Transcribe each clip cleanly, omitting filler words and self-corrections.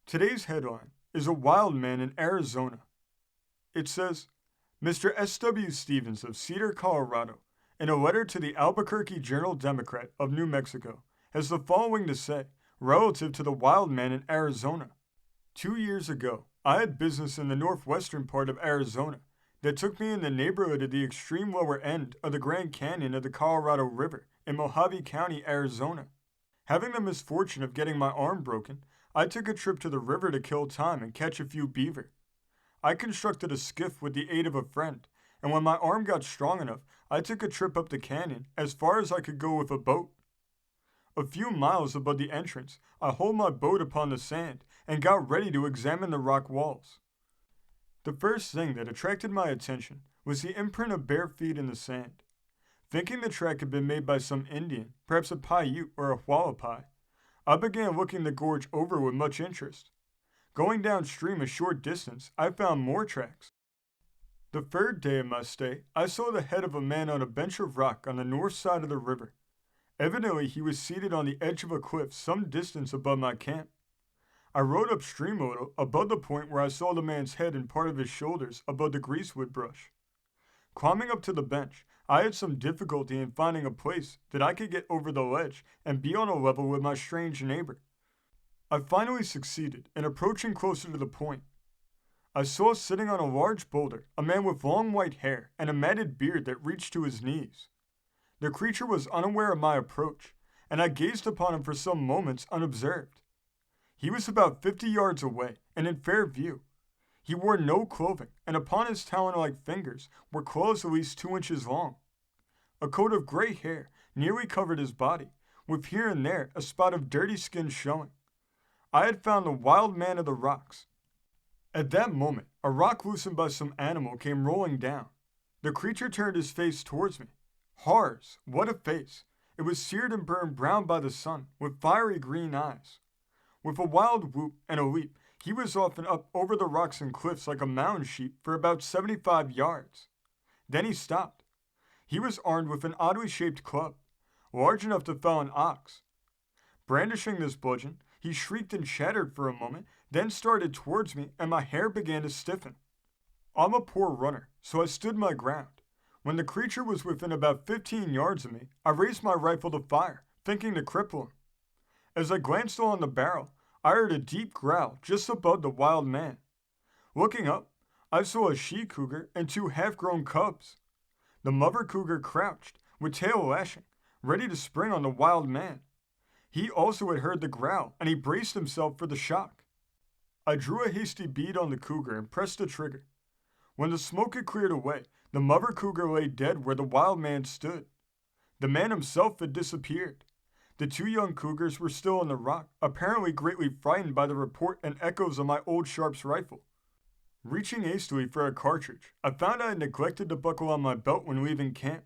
Today's headline is a wild man in Arizona. It says, Mr. S.W. Stevens of Cedar, Colorado, in a letter to the Albuquerque Journal-Democrat of New Mexico, has the following to say relative to the wild man in Arizona. 2 years ago, I had business in the northwestern part of Arizona that took me in the neighborhood of the extreme lower end of the Grand Canyon of the Colorado River in Mojave County, Arizona. Having the misfortune of getting my arm broken, I took a trip to the river to kill time and catch a few beaver. I constructed a skiff with the aid of a friend, and when my arm got strong enough, I took a trip up the canyon as far as I could go with a boat. A few miles above the entrance, I hauled my boat upon the sand and got ready to examine the rock walls. The first thing that attracted my attention was the imprint of bare feet in the sand. Thinking the track had been made by some Indian, perhaps a Paiute or a Hualapai, I began looking the gorge over with much interest. Going downstream a short distance, I found more tracks. The third day of my stay, I saw the head of a man on a bench of rock on the north side of the river. Evidently, he was seated on the edge of a cliff some distance above my camp. I rode upstream a little, above the point where I saw the man's head and part of his shoulders above the greasewood brush. Climbing up to the bench, I had some difficulty in finding a place that I could get over the ledge and be on a level with my strange neighbor. I finally succeeded in approaching closer to the point. I saw sitting on a large boulder a man with long white hair and a matted beard that reached to his knees. The creature was unaware of my approach, and I gazed upon him for some moments unobserved. He was about 50 yards away and in fair view. He wore no clothing, and upon his talon-like fingers were claws at least 2 inches long. A coat of gray hair nearly covered his body, with here and there a spot of dirty skin showing. I had found the wild man of the rocks. At that moment, a rock loosened by some animal came rolling down. The creature turned his face towards me. Horrors, what a face! It was seared and burned brown by the sun, with fiery green eyes. With a wild whoop and a leap, he was off and up over the rocks and cliffs like a mountain sheep for about 75 yards. Then he stopped. He was armed with an oddly shaped club, large enough to fell an ox. Brandishing this bludgeon, he shrieked and chattered for a moment, then started towards me, and my hair began to stiffen. I'm a poor runner, so I stood my ground. When the creature was within about 15 yards of me, I raised my rifle to fire, thinking to cripple him. As I glanced along the barrel, I heard a deep growl just above the wild man. Looking up, I saw a she-cougar and 2 half-grown cubs. The mother cougar crouched, with tail lashing, ready to spring on the wild man. He also had heard the growl, and he braced himself for the shock. I drew a hasty bead on the cougar and pressed the trigger. When the smoke had cleared away, the mother cougar lay dead where the wild man stood. The man himself had disappeared. The 2 young cougars were still on the rock, apparently greatly frightened by the report and echoes of my old Sharps rifle. Reaching hastily for a cartridge, I found I had neglected to buckle on my belt when leaving camp,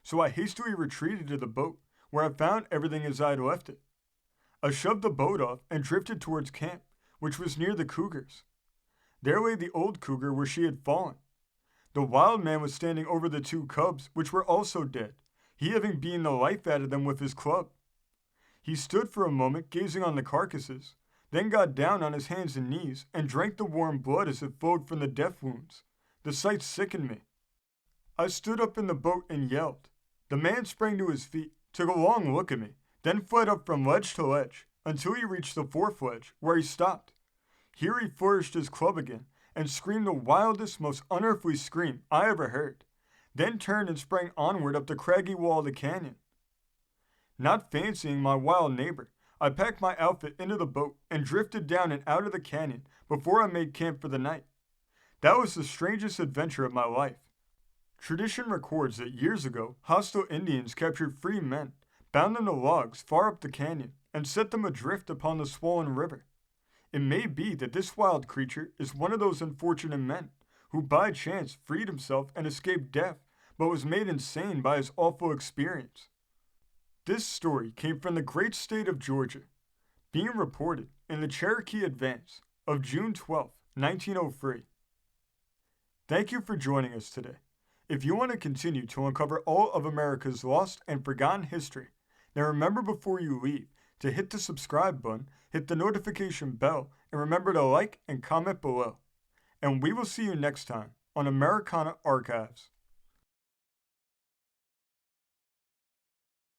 so I hastily retreated to the boat, where I found everything as I had left it. I shoved the boat off and drifted towards camp, which was near the cougars. There lay the old cougar where she had fallen. The wild man was standing over the 2 cubs, which were also dead, he having beaten the life out of them with his club. He stood for a moment gazing on the carcasses, then got down on his hands and knees and drank the warm blood as it flowed from the death wounds. The sight sickened me. I stood up in the boat and yelled. The man sprang to his feet, took a long look at me, then fled up from ledge to ledge until he reached the 4th ledge, where he stopped. Here he flourished his club again and screamed the wildest, most unearthly scream I ever heard, then turned and sprang onward up the craggy wall of the canyon. Not fancying my wild neighbor, I packed my outfit into the boat and drifted down and out of the canyon before I made camp for the night. That was the strangest adventure of my life. Tradition records that years ago, hostile Indians captured free men, bound them to logs far up the canyon, and set them adrift upon the swollen river. It may be that this wild creature is one of those unfortunate men who by chance freed himself and escaped death, but was made insane by his awful experience. This story came from the great state of Georgia, being reported in the Cherokee Advance of June 12, 1903. Thank you for joining us today. If you want to continue to uncover all of America's lost and forgotten history, then remember before you leave to hit the subscribe button, hit the notification bell, and remember to like and comment below. And we will see you next time on Americana Archives.